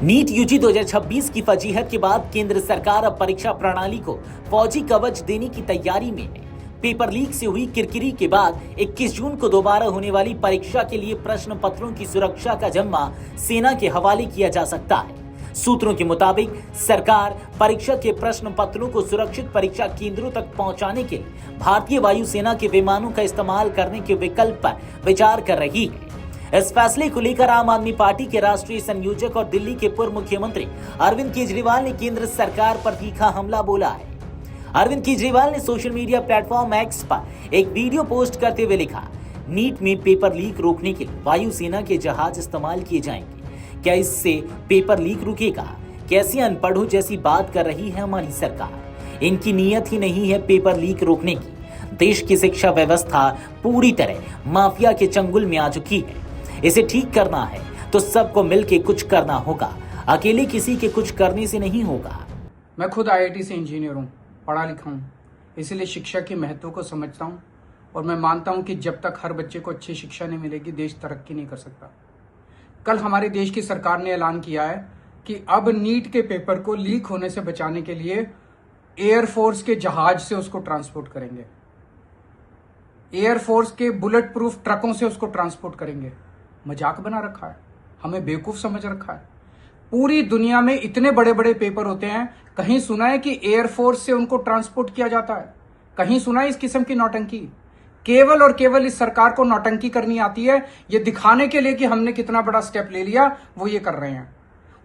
NEET UG 2026 की फजीहत के बाद केंद्र सरकार अब परीक्षा प्रणाली को फौजी कवच देने की तैयारी में है। पेपर लीक से हुई किरकिरी के बाद 21 जून को दोबारा होने वाली परीक्षा के लिए प्रश्न पत्रों की सुरक्षा का जिम्मा सेना के हवाले किया जा सकता है। सूत्रों के मुताबिक सरकार परीक्षा के प्रश्न पत्रों को सुरक्षित परीक्षा केंद्रों तक पहुंचाने के लिए भारतीय वायुसेना के विमानों का इस्तेमाल करने के विकल्प पर विचार कर रही है। इस फैसले को लेकर आम आदमी पार्टी के राष्ट्रीय संयोजक और दिल्ली के पूर्व मुख्यमंत्री अरविंद केजरीवाल ने केंद्र सरकार पर तीखा हमला बोला है। अरविंद केजरीवाल ने सोशल मीडिया प्लेटफॉर्म एक्स पर एक वीडियो पोस्ट करते हुए लिखा, नीट में पेपर लीक रोकने के लिए वायुसेना के जहाज इस्तेमाल किए जाएंगे। क्या इससे पेपर लीक रुकेगा? कैसी अनपढ़ों जैसी बात कर रही है हमारी सरकार। इनकी नीयत ही नहीं है पेपर लीक रोकने की। देश की शिक्षा व्यवस्था पूरी तरह माफिया के चंगुल में आ चुकी है। इसे ठीक करना है तो सबको मिलके कुछ करना होगा, अकेले किसी के कुछ करने से नहीं होगा। मैं खुद आईआईटी से इंजीनियर हूँ, पढ़ा लिखा हूँ, इसलिए शिक्षा के महत्व को समझता हूँ और मैं मानता हूँ कि जब तक हर बच्चे को अच्छी शिक्षा नहीं मिलेगी देश तरक्की नहीं कर सकता। कल हमारे देश की सरकार ने ऐलान किया है कि अब नीट के पेपर को लीक होने से बचाने के लिए एयरफोर्स के जहाज से उसको ट्रांसपोर्ट करेंगे, एयरफोर्स के बुलेट प्रूफ ट्रकों से उसको ट्रांसपोर्ट करेंगे। मजाक बना रखा है, हमें बेवकूफ समझ रखा है। पूरी दुनिया में इतने बड़े बड़े पेपर होते हैं, कहीं सुना है कि एयरफोर्स से उनको ट्रांसपोर्ट किया जाता है? कहीं सुना है इस किस्म की नौटंकी? केवल और केवल इस सरकार को नौटंकी करनी आती है, ये दिखाने के लिए कि हमने कितना बड़ा स्टेप ले लिया, वो ये कर रहे हैं।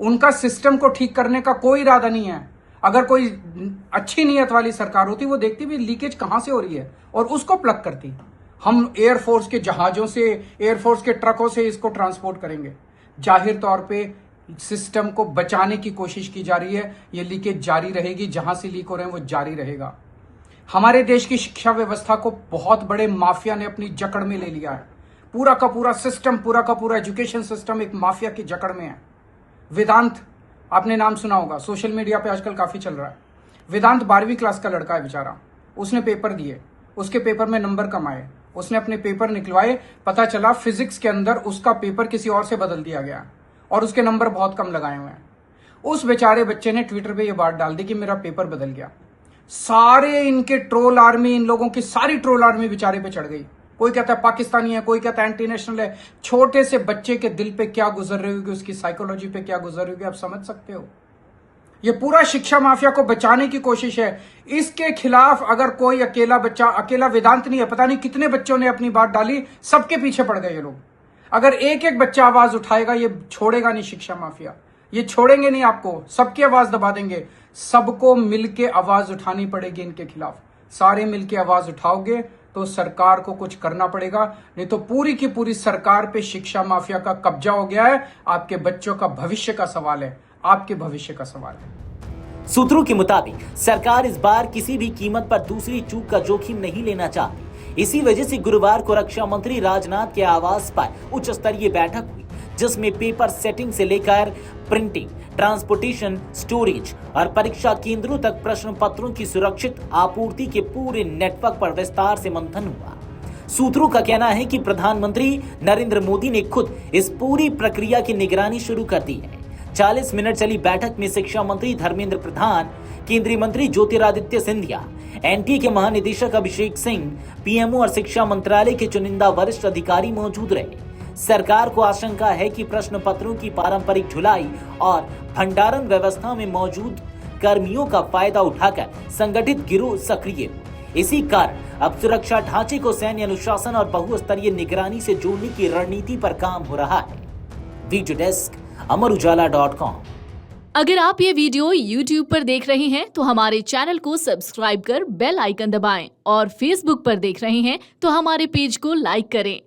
उनका सिस्टम को ठीक करने का कोई इरादा नहीं है। अगर कोई अच्छी नीयत वाली सरकार होती, वो देखती भी लीकेज कहां से हो रही है और उसको प्लग करती। हम एयरफोर्स के जहाजों से, एयरफोर्स के ट्रकों से इसको ट्रांसपोर्ट करेंगे। जाहिर तौर पे सिस्टम को बचाने की कोशिश की जा रही है। ये लीकेज जारी रहेगी, जहां से लीक हो रहे हैं वो जारी रहेगा। हमारे देश की शिक्षा व्यवस्था को बहुत बड़े माफिया ने अपनी जकड़ में ले लिया है। पूरा का पूरा सिस्टम, पूरा का पूरा एजुकेशन सिस्टम एक माफिया की जकड़ में है। वेदांत, आपने नाम सुना होगा, सोशल मीडिया पे आजकल काफी चल रहा है। वेदांत 12वीं क्लास का लड़का है बेचारा। उसने पेपर दिए, उसके पेपर में नंबर कम आए, उसने अपने पेपर निकलवाए, पता चला फिजिक्स के अंदर उसका पेपर किसी और से बदल दिया गया और उसके नंबर बहुत कम लगाए हुए हैं। उस बेचारे बच्चे ने ट्विटर पे ये बात डाल दी कि मेरा पेपर बदल गया। सारे इनके ट्रोल आर्मी, इन लोगों की सारी ट्रोल आर्मी बेचारे पे चढ़ गई। कोई कहता है पाकिस्तानी है, कोई कहता है एंटी नेशनल है। छोटे से बच्चे के दिल पे क्या गुजर रही होगी, उसकी साइकोलॉजी पे क्या गुजर रही होगी, आप समझ सकते हो। ये पूरा शिक्षा माफिया को बचाने की कोशिश है। इसके खिलाफ अगर कोई अकेला बच्चा, अकेला वेदांत नहीं है, पता नहीं कितने बच्चों ने अपनी बात डाली, सबके पीछे पड़ गए ये लोग। अगर एक एक बच्चा आवाज उठाएगा, ये छोड़ेगा नहीं शिक्षा माफिया, ये छोड़ेंगे नहीं आपको, सबकी आवाज दबा देंगे। सबको मिलके आवाज उठानी पड़ेगी इनके खिलाफ। सारे मिलके आवाज उठाओगे तो सरकार को कुछ करना पड़ेगा, नहीं तो पूरी की पूरी सरकार पे शिक्षा माफिया का कब्जा हो गया है। आपके बच्चों का भविष्य का सवाल है, आपके भविष्य का सवाल है। सूत्रों के मुताबिक सरकार इस बार किसी भी कीमत पर दूसरी चूक का जोखिम नहीं लेना चाहती। इसी वजह से गुरुवार को रक्षा मंत्री राजनाथ के आवास पर उच्च स्तरीय बैठक हुई, जिसमें पेपर सेटिंग से लेकर प्रिंटिंग, ट्रांसपोर्टेशन, स्टोरेज और परीक्षा केंद्रों तक प्रश्न पत्रों की सुरक्षित आपूर्ति के पूरे नेटवर्क पर विस्तार से मंथन हुआ। सूत्रों का कहना है कि प्रधानमंत्री नरेंद्र मोदी ने खुद इस पूरी प्रक्रिया की निगरानी शुरू कर दी है। 40 मिनट चली बैठक में शिक्षा मंत्री धर्मेंद्र प्रधान, केंद्रीय मंत्री ज्योतिरादित्य सिंधिया, एनटीए के महानिदेशक अभिषेक सिंह, पीएमओ और शिक्षा मंत्रालय के चुनिंदा वरिष्ठ अधिकारी मौजूद रहे। सरकार को आशंका है कि प्रश्न पत्रों की पारंपरिक ढुलाई और भंडारण व्यवस्था में मौजूद कर्मियों का फायदा उठाकर संगठित गिरोह सक्रिय हो। इसी कारण अब सुरक्षा ढांचे को सैन्य अनुशासन और बहुस्तरीय निगरानी से जोड़ने की रणनीति पर काम हो रहा है। वीडियो डेस्क अमरउजाला.com। अगर आप ये वीडियो YouTube पर देख रहे हैं तो हमारे चैनल को सब्सक्राइब कर बेल आइकन दबाएं और Facebook पर देख रहे हैं तो हमारे पेज को लाइक करें।